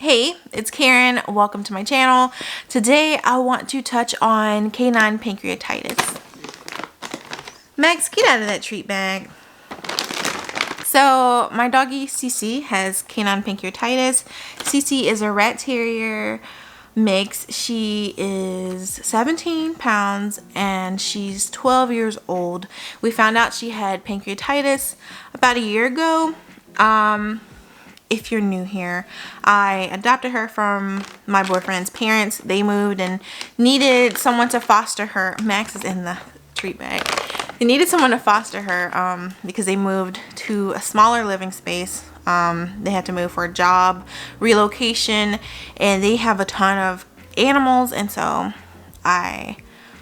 Hey, it's Karen. Welcome to my channel. Today I want to touch on canine pancreatitis. Max, get out of that treat bag. So my doggie Cece has canine pancreatitis. Cece is a rat terrier mix. She is 17 pounds and she's 12 years old. We found out she had pancreatitis about a year ago. If you're new here, I adopted her from my boyfriend's parents. They moved and needed someone to foster her. Max is in the treat bag. They needed someone to foster her because they moved to a smaller living space. They had to move for a job, relocation, and they have a ton of animals. And so I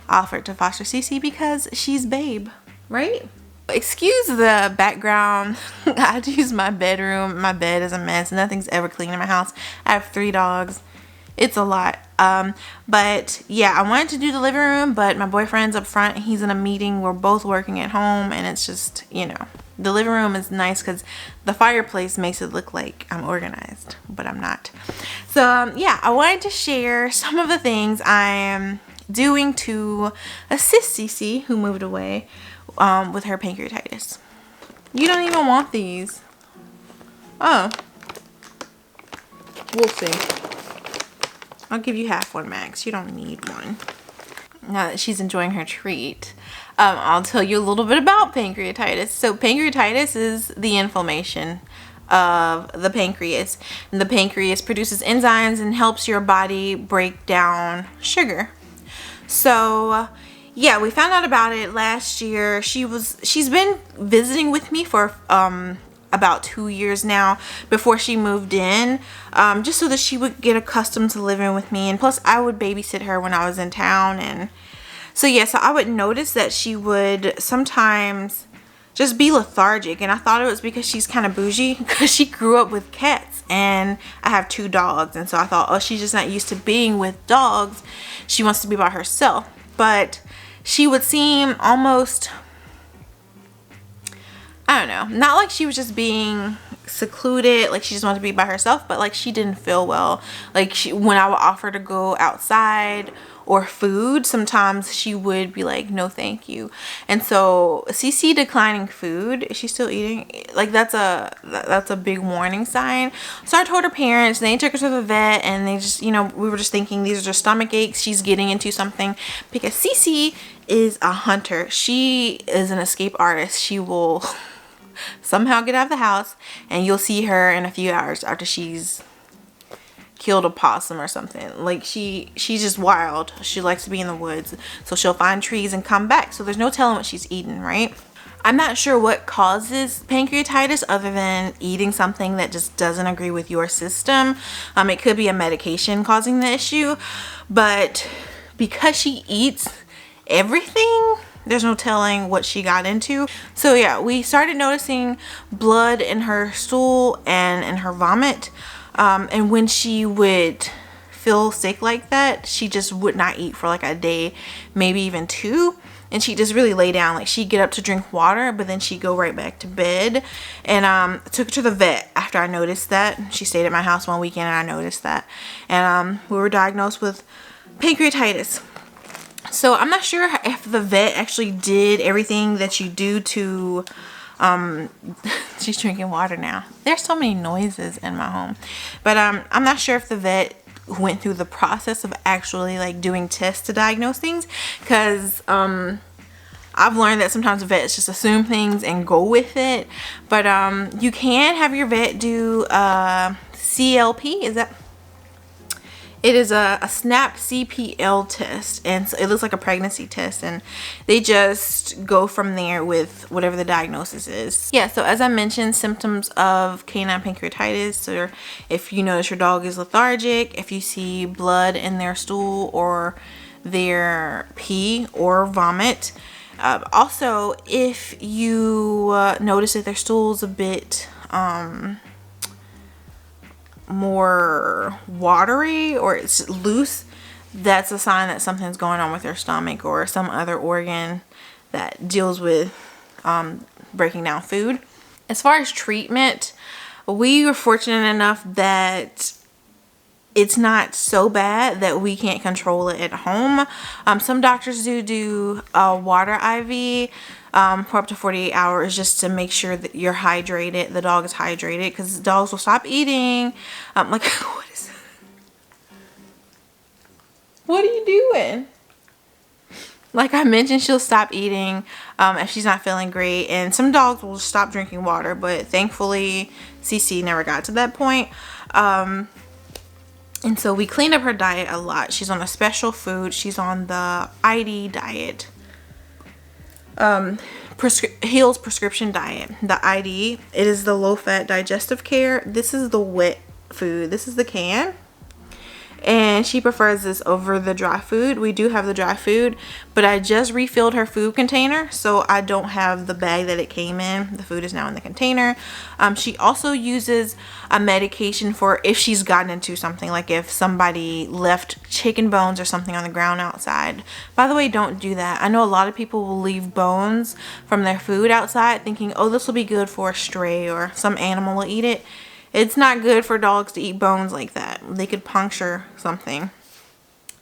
offered to foster Cece because she's babe, right? Excuse the background. I had to use my bedroom. My bed is a mess. Nothing's ever clean in my house. I have 3 dogs. It's a lot. But yeah, I wanted to do the living room, but my boyfriend's up front. He's in a meeting. We're both working at home, and it's just, you know, the living room is nice because the fireplace makes it look like I'm organized, but I'm not. So yeah, I wanted to share some of the things I am doing to assist Cece, who moved away, with her pancreatitis. You don't even want these. Oh. We'll see. I'll give you half one, Max. You don't need one. Now that she's enjoying her treat, I'll tell you a little bit about pancreatitis. So pancreatitis is the inflammation of the pancreas. And the pancreas produces enzymes and helps your body break down sugar. So yeah, we found out about it last year. She's been visiting with me for about 2 years now before she moved in, just so that she would get accustomed to living with me, and plus I would babysit her when I was in town. And so yeah, so I would notice that she would sometimes just be lethargic, and I thought it was because she's kind of bougie because she grew up with cats and I have 2 dogs, and so I thought, oh, she's just not used to being with dogs. She wants to be by herself. But she would seem almost, I don't know, not like she was just being secluded, like she just wanted to be by herself, but like she didn't feel well. Like when I would offer to go outside or food, sometimes she would be like, no thank you. And so Cece declining food, is she still eating? Like that's a big warning sign. So I told her parents, and they took her to the vet, and they just, you know, we were just thinking these are just stomach aches. She's getting into something, because Cece is a hunter. She is an escape artist. She will somehow get out of the house and you'll see her in a few hours after she's killed a possum or something. Like she's just wild. She likes to be in the woods, so she'll find trees and come back. So there's no telling what she's eating, right? I'm not sure what causes pancreatitis other than eating something that just doesn't agree with your system. It could be a medication causing the issue, but because she eats everything, there's no telling what she got into. So yeah, we started noticing blood in her stool and in her vomit. And when she would feel sick like that, she just would not eat for like a day, maybe even 2. And she just really lay down. Like she'd get up to drink water, but then she'd go right back to bed. And I took her to the vet after I noticed that. She stayed at my house one weekend and I noticed that. And we were diagnosed with pancreatitis. So I'm not sure if the vet actually did everything that you do to, she's drinking water now. There's so many noises in my home. But I'm not sure if the vet went through the process of actually like doing tests to diagnose things, because I've learned that sometimes vets just assume things and go with it. But you can have your vet do CLP. It is a SNAP CPL test, and so it looks like a pregnancy test, and they just go from there with whatever the diagnosis is. Yeah, so as I mentioned, symptoms of canine pancreatitis, or if you notice your dog is lethargic, if you see blood in their stool or their pee or vomit. Also, if you notice that their stool is a bit more watery or it's loose, that's a sign that something's going on with their stomach or some other organ that deals with breaking down food. As far as treatment, we were fortunate enough that it's not so bad that we can't control it at home. Some doctors do a water IV for up to 48 hours just to make sure that you're hydrated, the dog is hydrated, because dogs will stop eating. Like, what are you doing? Like I mentioned, she'll stop eating if she's not feeling great, and some dogs will stop drinking water, but thankfully Cece never got to that point. And so we cleaned up her diet a lot. She's on a special food. She's on the ID diet. Heal's prescription diet. The ID, it is the low-fat digestive care. This is the wet food. This is the can. And she prefers this over the dry food. We do have the dry food, but I just refilled her food container, so I don't have the bag that it came in. The food is now in the container. She also uses a medication for if she's gotten into something, like if somebody left chicken bones or something on the ground outside. By the way, don't do that. I know a lot of people will leave bones from their food outside thinking, oh, this will be good for a stray or some animal will eat it. It's not good for dogs to eat bones like that. They could puncture something.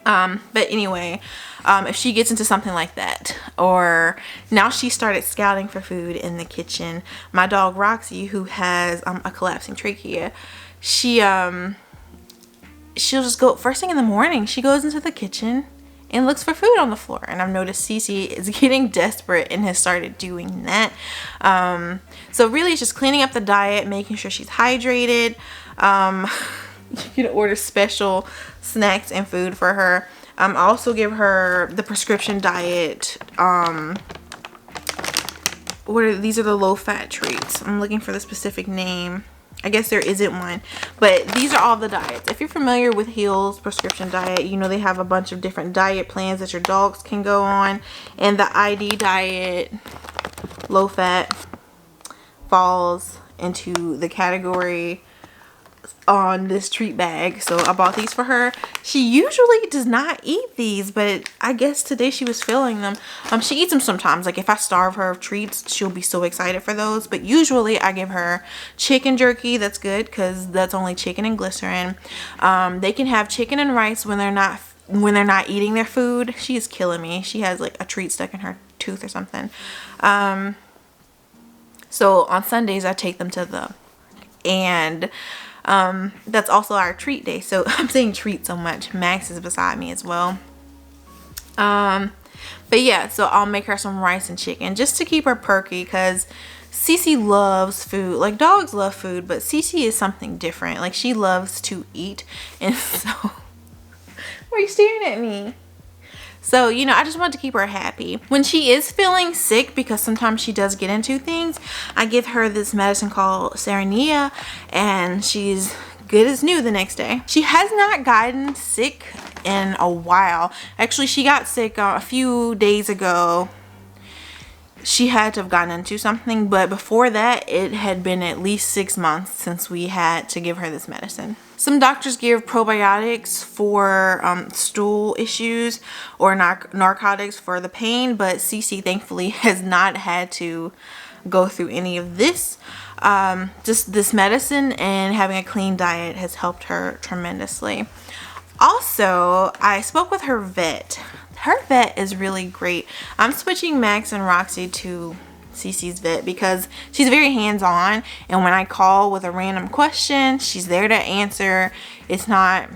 But anyway, if she gets into something like that, or now she started scouting for food in the kitchen. My dog Roxy, who has a collapsing trachea, she'll just go first thing in the morning. She goes into the kitchen and looks for food on the floor, and I've noticed Cece is getting desperate and has started doing that. So really it's just cleaning up the diet, making sure she's hydrated. You can order special snacks and food for her. I also give her the prescription diet. These are the low-fat treats. I'm looking for the specific name. I guess there isn't one, but these are all the diets. If you're familiar with Heal's prescription diet, you know they have a bunch of different diet plans that your dogs can go on, and the ID diet, low fat, falls into the category on this treat bag. So I bought these for her. She usually does not eat these, but I guess today she was feeling them. She eats them sometimes. Like if I starve her of treats, she'll be so excited for those. But usually I give her chicken jerky. That's good because that's only chicken and glycerin. They can have chicken and rice when they're not eating their food. She is killing me. She has like a treat stuck in her tooth or something. So on Sundays I take them to the and that's also our treat day. So I'm saying treat so much. Max is beside me as well. But yeah, so I'll make her some rice and chicken just to keep her perky, because Cece loves food. Like dogs love food, but Cece is something different. Like she loves to eat. And so why are you staring at me? So, you know, I just want to keep her happy. When she is feeling sick, because sometimes she does get into things, I give her this medicine called Serenia, and she's good as new the next day. She has not gotten sick in a while. Actually, she got sick a few days ago. She had to have gotten into something, but before that, it had been at least 6 months since we had to give her this medicine. Some doctors give probiotics for stool issues or narcotics for the pain, but Cece thankfully has not had to go through any of this. Just this medicine and having a clean diet has helped her tremendously. Also, I spoke with her vet. Her vet is really great. I'm switching Max and Roxy to Cece's vet because she's very hands-on, and when I call with a random question, she's there to answer. It's not,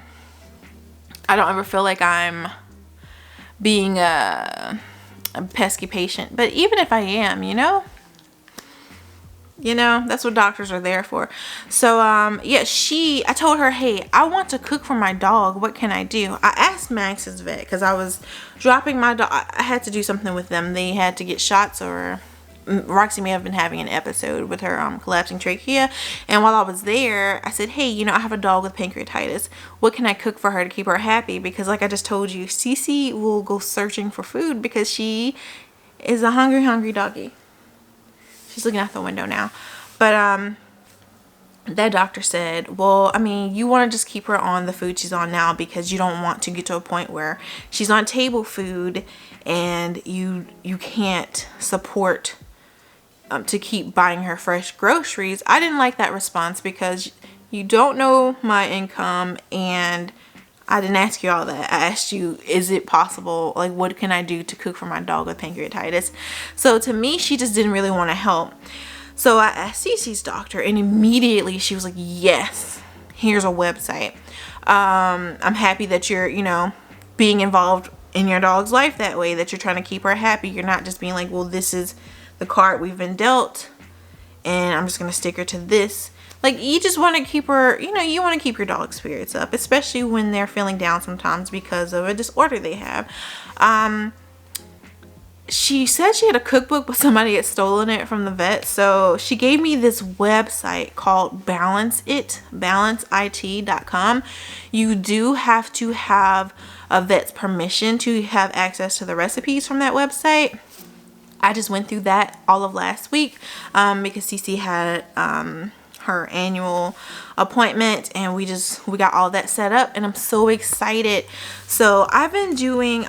I don't ever feel like I'm being a pesky patient, but even if I am, you know, that's what doctors are there for. So yeah, I told her, hey, I want to cook for my dog. What can I do? I asked Max's vet because I was dropping my dog. I had to do something with them. They had to get shots, or Roxy may have been having an episode with her collapsing trachea. And while I was there, I said, hey, you know, I have a dog with pancreatitis. What can I cook for her to keep her happy? Because like I just told you, Cece will go searching for food because she is a hungry doggy. She's looking out the window now. But that doctor said, well, I mean, you want to just keep her on the food she's on now because you don't want to get to a point where she's on table food and you can't support to keep buying her fresh groceries. I didn't like that response because you don't know my income, and I didn't ask you all that. I asked you, is it possible? Like, what can I do to cook for my dog with pancreatitis? So to me, she just didn't really want to help. So I asked Cece's doctor, and immediately she was like, yes, here's a website. I'm happy that you're, you know, being involved in your dog's life that way, that you're trying to keep her happy. You're not just being like, well, this is the card we've been dealt, and I'm just going to stick her to this. Like, you just want to keep her, you know, you want to keep your dog's spirits up, especially when they're feeling down sometimes because of a disorder they have. She said she had a cookbook, but somebody had stolen it from the vet. So she gave me this website called balanceit.com. You do have to have a vet's permission to have access to the recipes from that website. I just went through that all of last week because Cece had her annual appointment, and we got all that set up, and I'm so excited. So I've been doing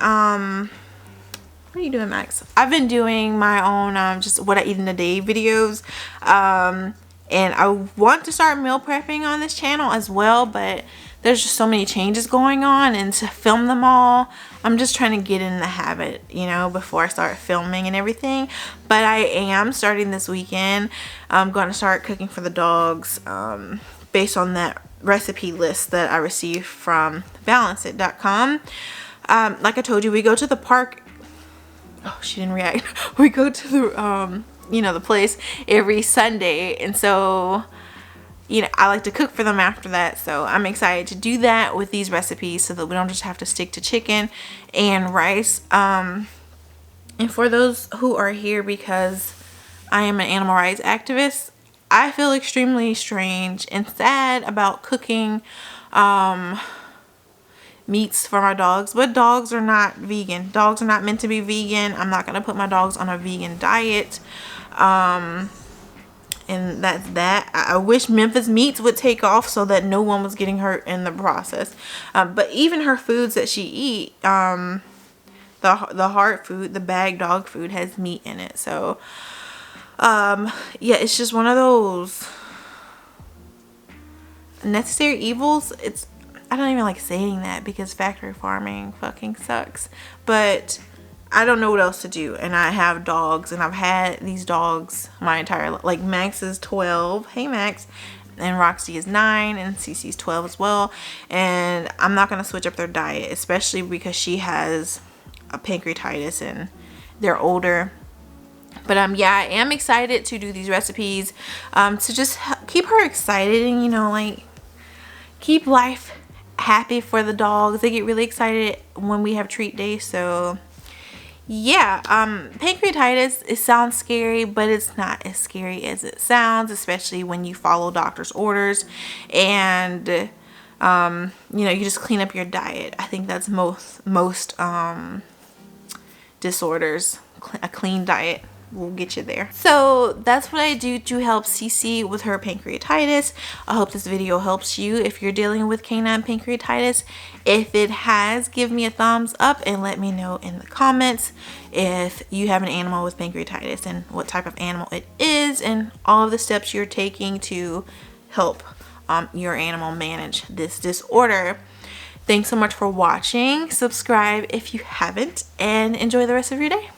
what are you doing, Max? I've been doing my own just what I eat in a day videos, and I want to start meal prepping on this channel as well, but there's just so many changes going on, and to film them all, I'm just trying to get in the habit, you know, before I start filming and everything. But I am starting this weekend. I'm going to start cooking for the dogs based on that recipe list that I received from balanceit.com. Like I told you, we go to the park. Oh, she didn't react. We go to the you know, the place every Sunday, and so, you know, I like to cook for them after that. So I'm excited to do that with these recipes so that we don't just have to stick to chicken and rice. And for those who are here because I am an animal rights activist, I feel extremely strange and sad about cooking meats for my dogs, but dogs are not vegan. Dogs are not meant to be vegan. I'm not going to put my dogs on a vegan diet. And that's that. I wish Memphis Meats would take off so that no one was getting hurt in the process. But even her foods that she eat, the hard food, the bagged dog food, has meat in it. So yeah, it's just one of those necessary evils. I don't even like saying that because factory farming fucking sucks, but I don't know what else to do. And I have dogs, and I've had these dogs my entire life. Like, Max is 12. Hey, Max. And Roxy is 9, and Cece's 12 as well. And I'm not going to switch up their diet, especially because she has a pancreatitis and they're older. But yeah, I am excited to do these recipes to just keep her excited and, you know, like, keep life happy for the dogs. They get really excited when we have treat days. So yeah, pancreatitis, it sounds scary, but it's not as scary as it sounds, especially when you follow doctor's orders and you know, you just clean up your diet. I think that's most disorders. A clean diet will get you there. So that's what I do to help Cece with her pancreatitis. I hope this video helps you if you're dealing with canine pancreatitis. If it has, give me a thumbs up and let me know in the comments if you have an animal with pancreatitis and what type of animal it is and all of the steps you're taking to help your animal manage this disorder. Thanks so much for watching. Subscribe if you haven't, and enjoy the rest of your day.